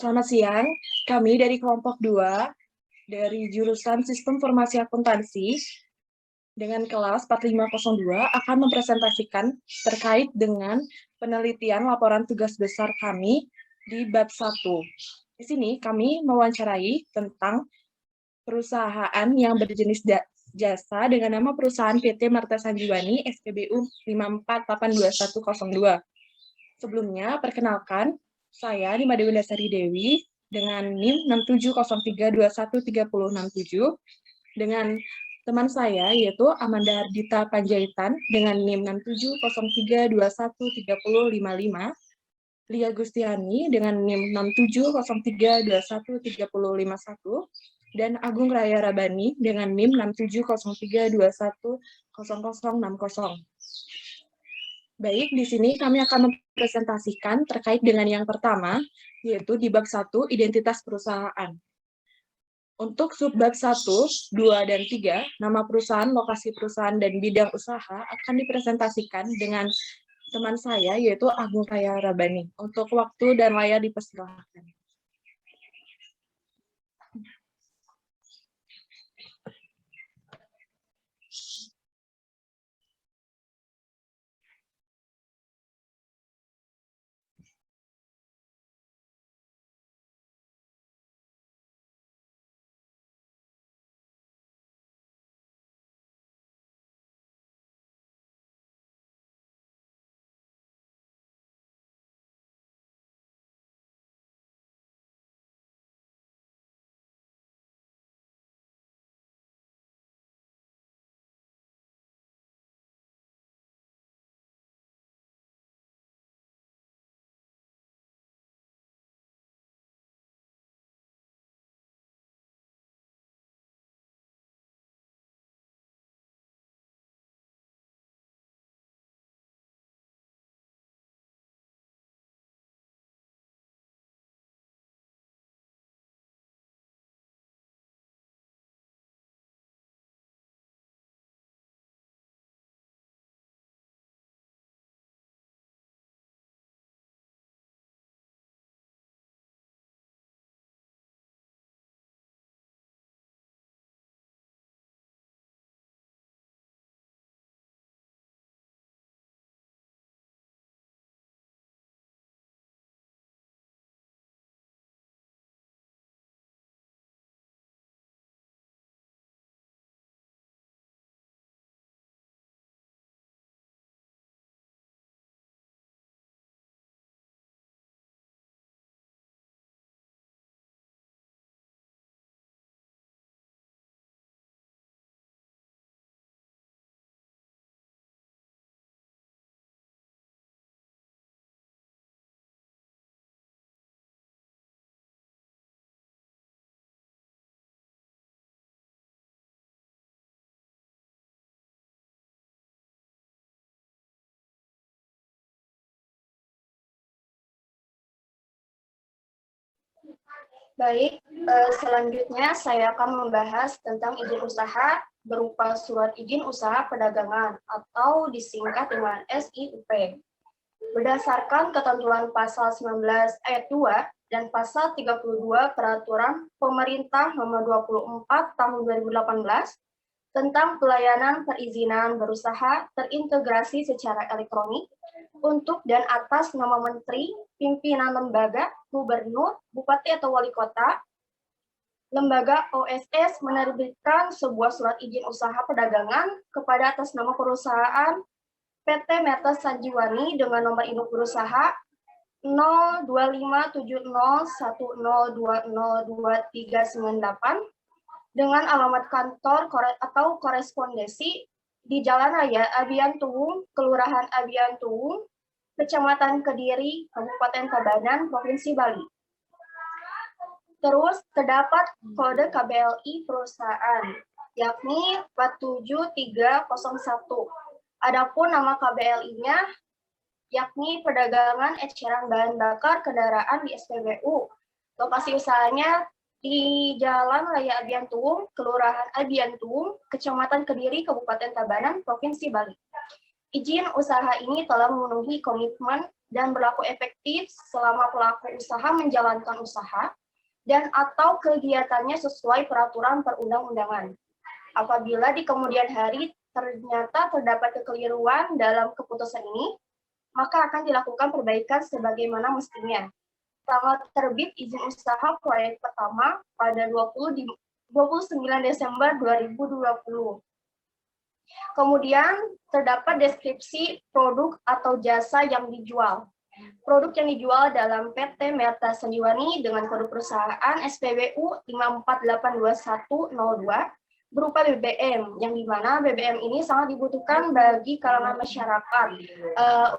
Selamat siang, kami dari kelompok 2 dari jurusan Sistem Informasi Akuntansi dengan kelas 4502 akan mempresentasikan terkait dengan penelitian laporan tugas besar kami di bab 1. Di sini kami mewawancarai tentang perusahaan yang berjenis jasa dengan nama perusahaan PT Marta Sanjiwani SPBU 54821002. Sebelumnya, perkenalkan, saya Nima Dewi Dasari Dewi dengan NIM 6703213067 dengan teman saya yaitu Amanda Ardita Panjaitan dengan NIM 6703213055, Lia Gustiani dengan NIM 6703213051, dan Agung Raya Rabani dengan NIM 6703210060. Baik, di sini kami akan mempresentasikan terkait dengan yang pertama, yaitu di bab 1, identitas perusahaan. Untuk subbab 1, 2, dan 3, nama perusahaan, lokasi perusahaan, dan bidang usaha akan dipresentasikan dengan teman saya, yaitu Agung Raya Rabani. Untuk waktu dan layar dipersilakan. Baik, selanjutnya saya akan membahas tentang izin usaha berupa surat izin usaha perdagangan atau disingkat dengan SIUP. Berdasarkan ketentuan pasal 19 ayat 2 dan pasal 32 Peraturan Pemerintah Nomor 24 Tahun 2018 tentang pelayanan perizinan berusaha terintegrasi secara elektronik untuk dan atas nama menteri, pimpinan lembaga, gubernur, bupati atau wali kota, lembaga OSS menerbitkan sebuah surat izin usaha perdagangan kepada atas nama perusahaan PT Marta Sanjiwani dengan nomor induk berusaha 0257010202398 dengan alamat kantor atau korespondensi di Jalan Raya Abian Tuwung, Kelurahan Abian Tuwung, Kecamatan Kediri, Kabupaten Tabanan, Provinsi Bali. Terus terdapat kode KBLI perusahaan, yakni 47301. Adapun nama KBLI-nya yakni Perdagangan Eceran Bahan Bakar Kendaraan di SPBU. Lokasi usahanya di Jalan Raya Abian Tuwung, Kelurahan Abian Tuwung, Kecamatan Kediri, Kabupaten Tabanan, Provinsi Bali. Izin usaha ini telah memenuhi komitmen dan berlaku efektif selama pelaku usaha menjalankan usaha dan atau kegiatannya sesuai peraturan perundang-undangan. Apabila di kemudian hari ternyata terdapat kekeliruan dalam keputusan ini, maka akan dilakukan perbaikan sebagaimana mestinya. Tanggal terbit izin usaha proyek pertama pada 29 Desember 2020. Kemudian terdapat deskripsi produk atau jasa yang dijual. Produk yang dijual dalam PT Merta Sanjiwani dengan kode perusahaan SPBU 5482102 berupa BBM, yang dimana BBM ini sangat dibutuhkan bagi kalangan masyarakat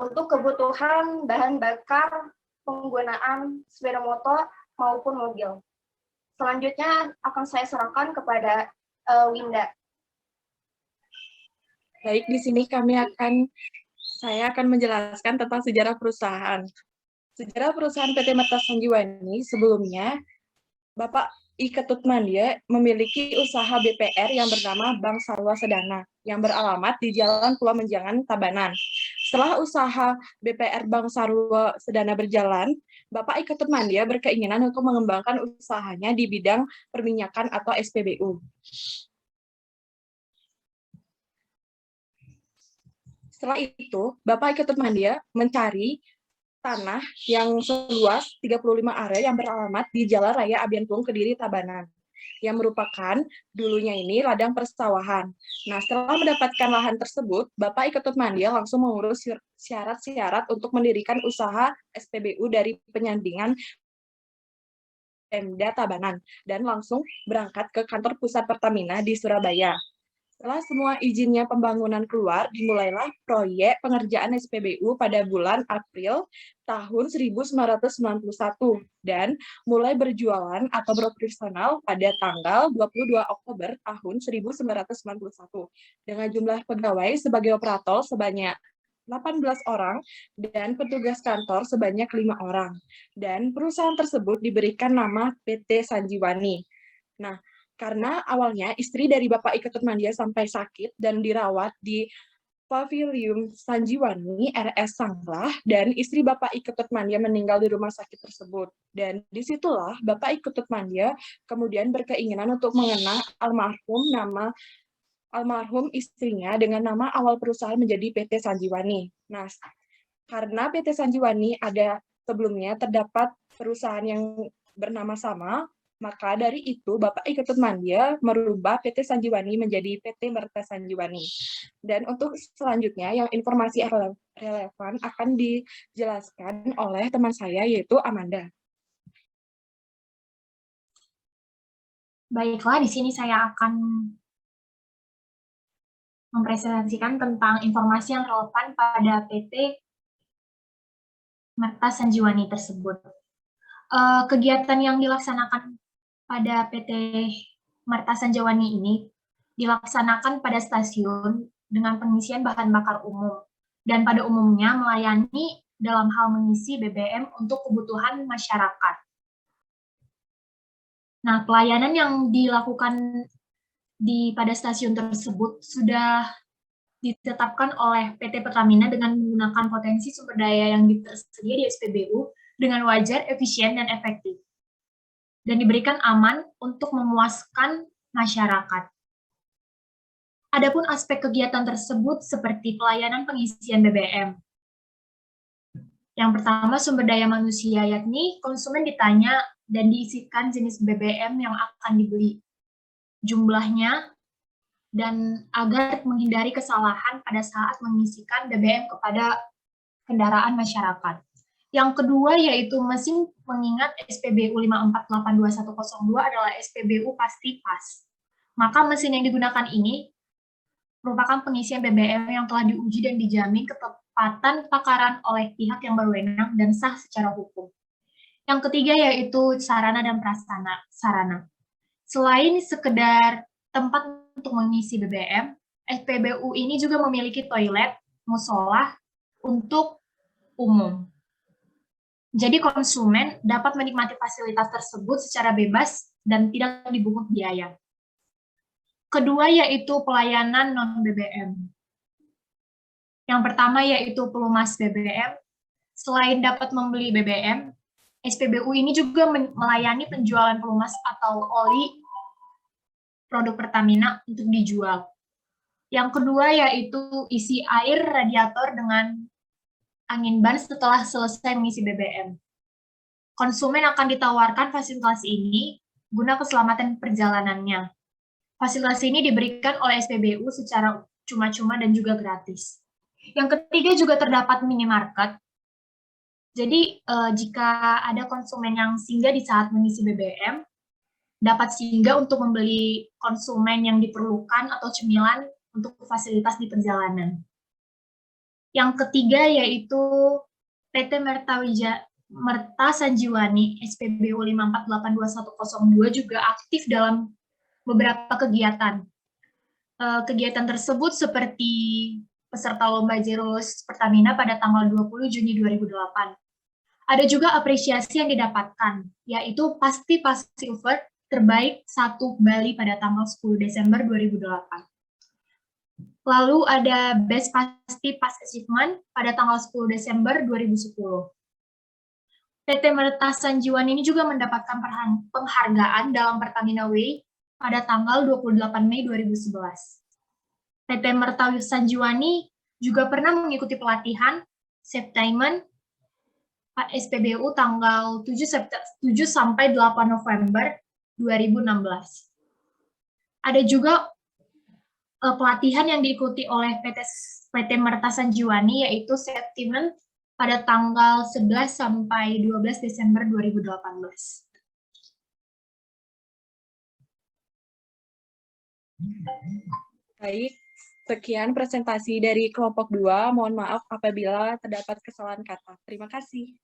untuk kebutuhan bahan bakar penggunaan sepeda motor maupun mobil. Selanjutnya akan saya serahkan kepada Winda. Baik, di sini saya akan menjelaskan tentang sejarah perusahaan. Sejarah perusahaan PT Merta Sanjiwani sebelumnya, Bapak I. Ketut Mandia memiliki usaha BPR yang bernama Bank Sarwa Sedana, yang beralamat di Jalan Pulau Menjangan, Tabanan. Setelah usaha BPR Bank Sarwa Sedana berjalan, Bapak I. Ketut Mandia berkeinginan untuk mengembangkan usahanya di bidang perminyakan atau SPBU. Setelah itu, Bapak Ketut Mandia mencari tanah yang seluas 35 area yang beralamat di Jalan Raya Abientung, Kediri, Tabanan, yang merupakan dulunya ini ladang persawahan. Nah, setelah mendapatkan lahan tersebut, Bapak Ketut Mandia langsung mengurus syarat-syarat untuk mendirikan usaha SPBU dari penyandingan Pemda Tabanan dan langsung berangkat ke kantor pusat Pertamina di Surabaya. Setelah semua izinnya pembangunan keluar, dimulailah proyek pengerjaan SPBU pada bulan April tahun 1991 dan mulai berjualan atau beroperasional pada tanggal 22 Oktober tahun 1991 dengan jumlah pegawai sebagai operator sebanyak 18 orang dan petugas kantor sebanyak 5 orang. Dan perusahaan tersebut diberikan nama PT Sanjiwani. Nah, karena awalnya istri dari Bapak I. Ketut Mandia sampai sakit dan dirawat di Pavilion Sanjiwani RS Sanglah, dan istri Bapak I. Ketut Mandia meninggal di rumah sakit tersebut. Dan disitulah Bapak I. Ketut Mandia kemudian berkeinginan untuk mengenang almarhum istrinya dengan nama awal perusahaan menjadi PT Sanjiwani. Nah, karena PT Sanjiwani ada sebelumnya terdapat perusahaan yang bernama sama, maka dari itu Bapak I. Ketut Mandia merubah PT Sanjiwani menjadi PT Merta Sanjiwani. Dan untuk selanjutnya yang informasi relevan akan dijelaskan oleh teman saya yaitu Amanda. Baiklah, di sini saya akan mempresentasikan tentang informasi yang relevan pada PT Merta Sanjiwani tersebut. Kegiatan yang dilaksanakan pada PT Merta Sanjiwani ini dilaksanakan pada stasiun dengan pengisian bahan bakar umum dan pada umumnya melayani dalam hal mengisi BBM untuk kebutuhan masyarakat. Nah, pelayanan yang dilakukan pada stasiun tersebut sudah ditetapkan oleh PT Pertamina dengan menggunakan potensi sumber daya yang tersedia di SPBU dengan wajar, efisien, dan efektif, dan diberikan aman untuk memuaskan masyarakat. Adapun aspek kegiatan tersebut seperti pelayanan pengisian BBM. Yang pertama, sumber daya manusia, yakni konsumen ditanya dan diisikan jenis BBM yang akan dibeli, jumlahnya, dan agar menghindari kesalahan pada saat mengisikan BBM kepada kendaraan masyarakat. Yang kedua yaitu mesin, mengingat SPBU 5482102 adalah SPBU pasti pas. Maka mesin yang digunakan ini merupakan pengisian BBM yang telah diuji dan dijamin ketepatan takaran oleh pihak yang berwenang dan sah secara hukum. Yang ketiga yaitu sarana dan prasarana. Selain sekedar tempat untuk mengisi BBM, SPBU ini juga memiliki toilet, musola untuk umum. Jadi konsumen dapat menikmati fasilitas tersebut secara bebas dan tidak dipungut biaya. Kedua yaitu pelayanan non-BBM. Yang pertama yaitu pelumas BBM. Selain dapat membeli BBM, SPBU ini juga melayani penjualan pelumas atau oli produk Pertamina untuk dijual. Yang kedua yaitu isi air radiator dengan angin ban setelah selesai mengisi BBM. Konsumen akan ditawarkan fasilitas ini guna keselamatan perjalanannya. Fasilitas ini diberikan oleh SPBU secara cuma-cuma dan juga gratis. Yang ketiga juga terdapat minimarket. Jadi jika ada konsumen yang singgah di saat mengisi BBM, dapat singgah untuk membeli konsumen yang diperlukan atau cemilan untuk fasilitas di perjalanan. Yang ketiga yaitu PT Merta Sanjiwani SPBU 5482102 juga aktif dalam beberapa kegiatan. Kegiatan tersebut seperti peserta Lomba Zeros Pertamina pada tanggal 20 Juni 2008. Ada juga apresiasi yang didapatkan, yaitu Pasti Pas Silver terbaik 1 Bali pada tanggal 10 Desember 2008. Lalu ada Best Pasti Pas Achievement pada tanggal 10 Desember 2010. PT Merta Sanjiwani ini juga mendapatkan penghargaan dalam Pertamina Way pada tanggal 28 Mei 2011. PT Merta Sanjiwani juga pernah mengikuti pelatihan Safe Diamond SPBU tanggal 7 sampai 8 November 2016. Ada juga pelatihan yang diikuti oleh PT Merta Sanjiwani yaitu Safe Diamond pada tanggal 11 sampai 12 Desember 2018. Baik, sekian presentasi dari kelompok 2. Mohon maaf apabila terdapat kesalahan kata. Terima kasih.